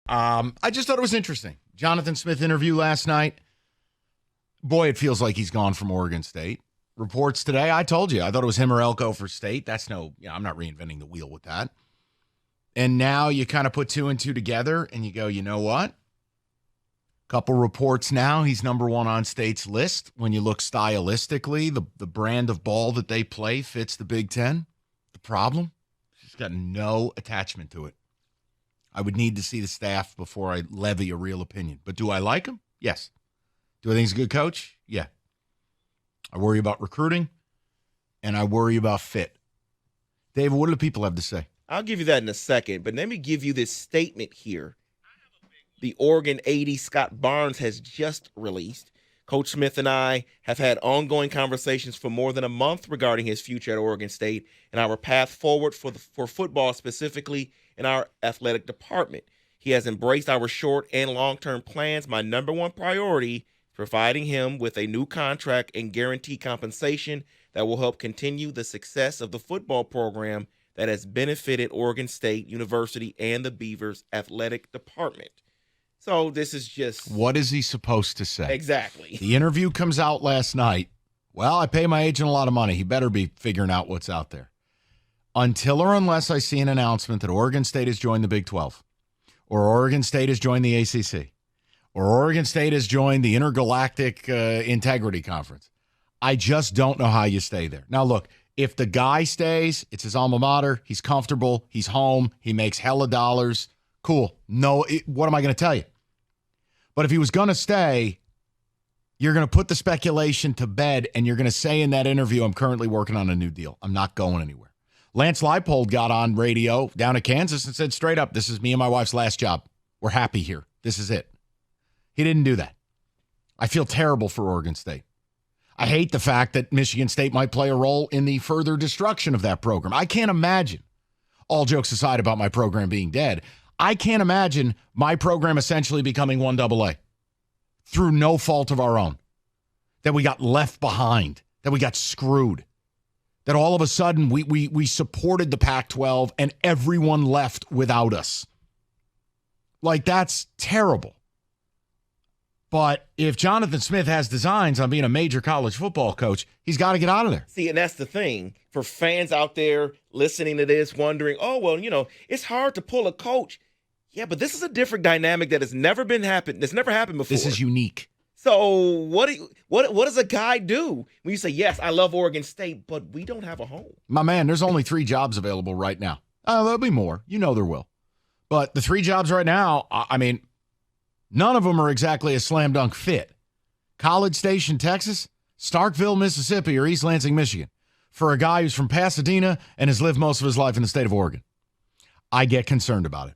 I just thought it was interesting. Jonathan Smith interview last night. Boy, it feels like he's gone from Oregon State. Reports today, I told you, I thought it was him or Elko for State. That's I'm not reinventing the wheel with that. And now you kind of put two and two together and you go, you know what? Couple reports now, he's number one on State's list. When you look stylistically, the brand of ball that they play fits the Big Ten. The problem? He's got no attachment to it. I would need to see the staff before I levy a real opinion. But do I like him? Yes. Do I think he's a good coach? Yeah. I worry about recruiting, and I worry about fit. Dave, what do the people have to say? I'll give you that in a second, but let me give you this statement here. The Oregon 80 Scott Barnes has just released. Coach Smith and I have had ongoing conversations for more than a month regarding his future at Oregon State and our path forward for football, specifically in our athletic department. He has embraced our short and long-term plans. My number one priority, providing him with a new contract and guaranteed compensation that will help continue the success of the football program that has benefited Oregon State University and the Beavers athletic department. So this is just... What is he supposed to say? Exactly. The interview comes out last night. Well, I pay my agent a lot of money. He better be figuring out what's out there. Until or unless I see an announcement that Oregon State has joined the Big 12, or Oregon State has joined the ACC, or Oregon State has joined the Intergalactic Integrity Conference, I just don't know how you stay there. Now, look, if the guy stays, it's his alma mater, he's comfortable, he's home, he makes hella dollars, cool. No, what am I going to tell you? But if he was going to stay, you're going to put the speculation to bed, and you're going to say in that interview, I'm currently working on a new deal. I'm not going anywhere. Lance Leipold got on radio down in Kansas and said straight up, this is me and my wife's last job. We're happy here. This is it. He didn't do that. I feel terrible for Oregon State. I hate the fact that Michigan State might play a role in the further destruction of that program. I can't imagine, all jokes aside about my program being dead, I can't imagine my program essentially becoming 1AA through no fault of our own, that we got left behind, that we got screwed, that all of a sudden we supported the Pac-12 and everyone left without us. Like, that's terrible. But if Jonathan Smith has designs on being a major college football coach, he's got to get out of there. See, and that's the thing. For fans out there listening to this, wondering, oh, well, it's hard to pull a coach. Yeah, but this is a different dynamic that has never happened before. This is unique. So what does a guy do when you say, yes, I love Oregon State, but we don't have a home? My man, there's only 3 jobs available right now. There'll be more. There will. But the 3 jobs right now, I mean, none of them are exactly a slam dunk fit. College Station, Texas, Starkville, Mississippi, or East Lansing, Michigan, for a guy who's from Pasadena and has lived most of his life in the state of Oregon. I get concerned about it.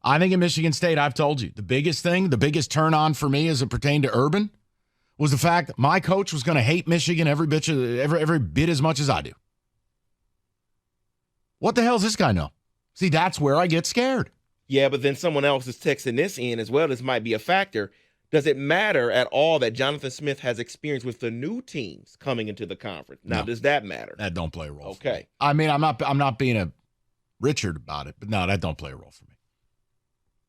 I think in Michigan State, I've told you, the biggest turn on for me as it pertained to Urban was the fact that my coach was going to hate Michigan every bit as much as I do. What the hell does this guy know? See, that's where I get scared. Yeah, but then someone else is texting this in as well. This might be a factor. Does it matter at all that Jonathan Smith has experience with the new teams coming into the conference? Now, does that matter? That don't play a role. Okay. I mean, I'm not being a Richard about it, but no, that don't play a role for me.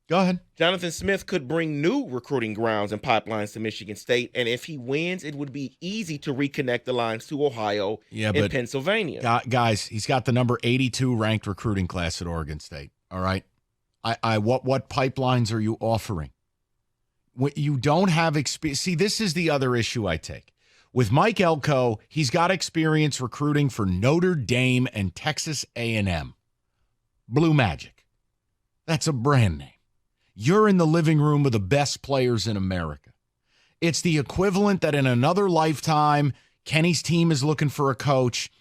Go ahead. Jonathan Smith could bring new recruiting grounds and pipelines to Michigan State, and if he wins, it would be easy to reconnect the lines to Ohio and Pennsylvania. Guys, he's got the number 82 ranked recruiting class at Oregon State, all right? What pipelines are you offering? You don't have experience. See, this is the other issue I take. With Mike Elko, he's got experience recruiting for Notre Dame and Texas A&M. Blue Magic. That's a brand name. You're in the living room of the best players in America. It's the equivalent that in another lifetime, Kenny's team is looking for a coach,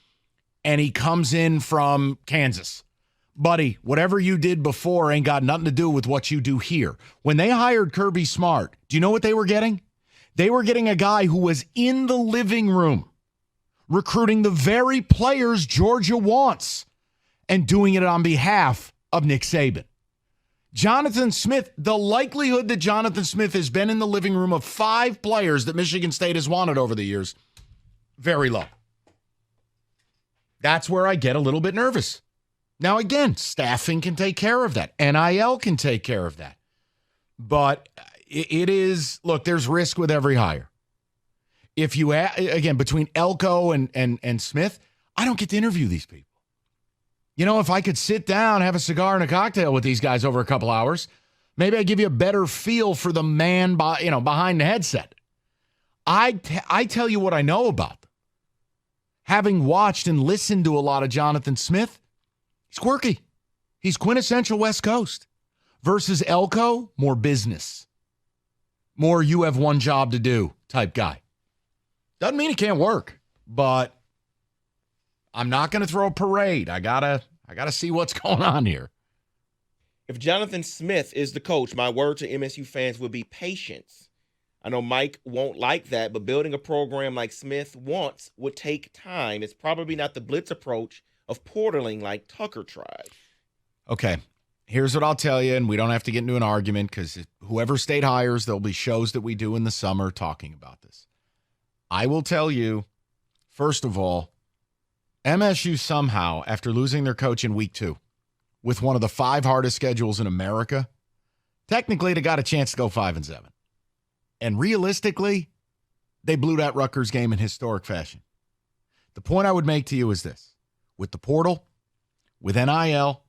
and he comes in from Kansas. Buddy, whatever you did before ain't got nothing to do with what you do here. When they hired Kirby Smart, do you know what they were getting? They were getting a guy who was in the living room recruiting the very players Georgia wants and doing it on behalf of Nick Saban. Jonathan Smith, the likelihood that Jonathan Smith has been in the living room of 5 players that Michigan State has wanted over the years, very low. That's where I get a little bit nervous. Now, again, staffing can take care of that. NIL can take care of that. But it is, look, there's risk with every hire. If you, again, between Elko and Smith, I don't get to interview these people. You know, if I could sit down, have a cigar and a cocktail with these guys over a couple hours, maybe I give you a better feel for the man behind the headset. I tell you what I know about them. Having watched and listened to a lot of Jonathan Smith, he's quirky. He's quintessential West Coast. Versus Elko, more business. More you have one job to do type guy. Doesn't mean he can't work, but I'm not going to throw a parade. I gotta see what's going on here. If Jonathan Smith is the coach, my word to MSU fans would be patience. I know Mike won't like that, but building a program like Smith wants would take time. It's probably not the blitz approach of portaling like Tucker tried. Okay, here's what I'll tell you, and we don't have to get into an argument because whoever state hires, there'll be shows that we do in the summer talking about this. I will tell you, first of all, MSU somehow, after losing their coach in week 2, with one of the 5 hardest schedules in America, technically they got a chance to go 5-7. And realistically, they blew that Rutgers game in historic fashion. The point I would make to you is this. With the portal, with NIL,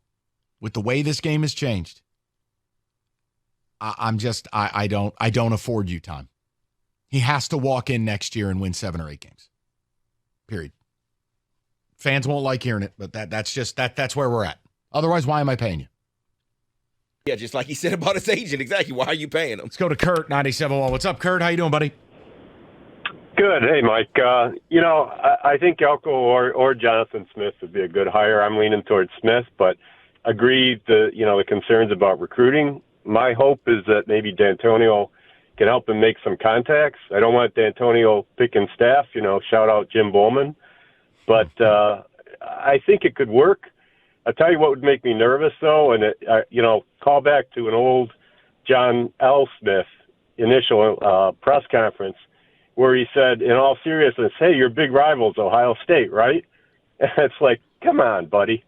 with the way this game has changed, I don't afford you time. He has to walk in next year and win 7 or 8 games. Period. Fans won't like hearing it, but that's where we're at. Otherwise, why am I paying you? Yeah, just like he said about his agent. Exactly. Why are you paying him? Let's go to Kurt, 97.1. What's up, Kurt? How you doing, buddy? Good. Hey, Mike. I think Elko or Jonathan Smith would be a good hire. I'm leaning towards Smith, but agree the concerns about recruiting. My hope is that maybe D'Antonio can help him make some contacts. I don't want D'Antonio picking staff, shout out Jim Bowman. But I think it could work. I'll tell you what would make me nervous, though, and call back to an old John L. Smith initial press conference where he said, in all seriousness, hey, your big rival's Ohio State, right? And it's like, come on, buddy.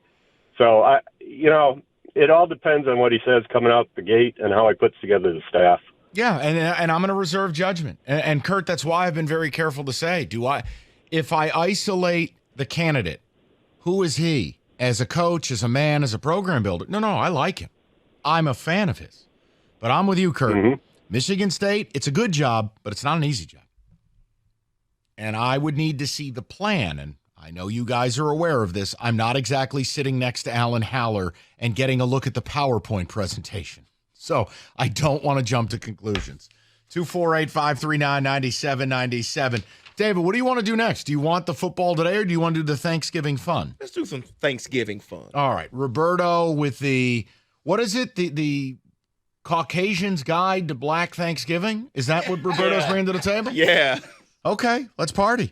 So, it all depends on what he says coming out the gate and how he puts together the staff. Yeah, and I'm going to reserve judgment. And Kurt, that's why I've been very careful to say, if I isolate the candidate, who is he? As a coach, as a man, as a program builder? No, I like him. I'm a fan of his. But I'm with you, Kurt. Mm-hmm. Michigan State, it's a good job, but it's not an easy job. And I would need to see the plan. And I know you guys are aware of this. I'm not exactly sitting next to Alan Haller and getting a look at the PowerPoint presentation. So I don't want to jump to conclusions. 248-539-9797. David, what do you want to do next? Do you want the football today or do you want to do the Thanksgiving fun? Let's do some Thanksgiving fun. All right. Roberto with what is it? The Caucasian's Guide to Black Thanksgiving? Is that what Roberto's bringing to the table? Yeah. Okay. Let's party.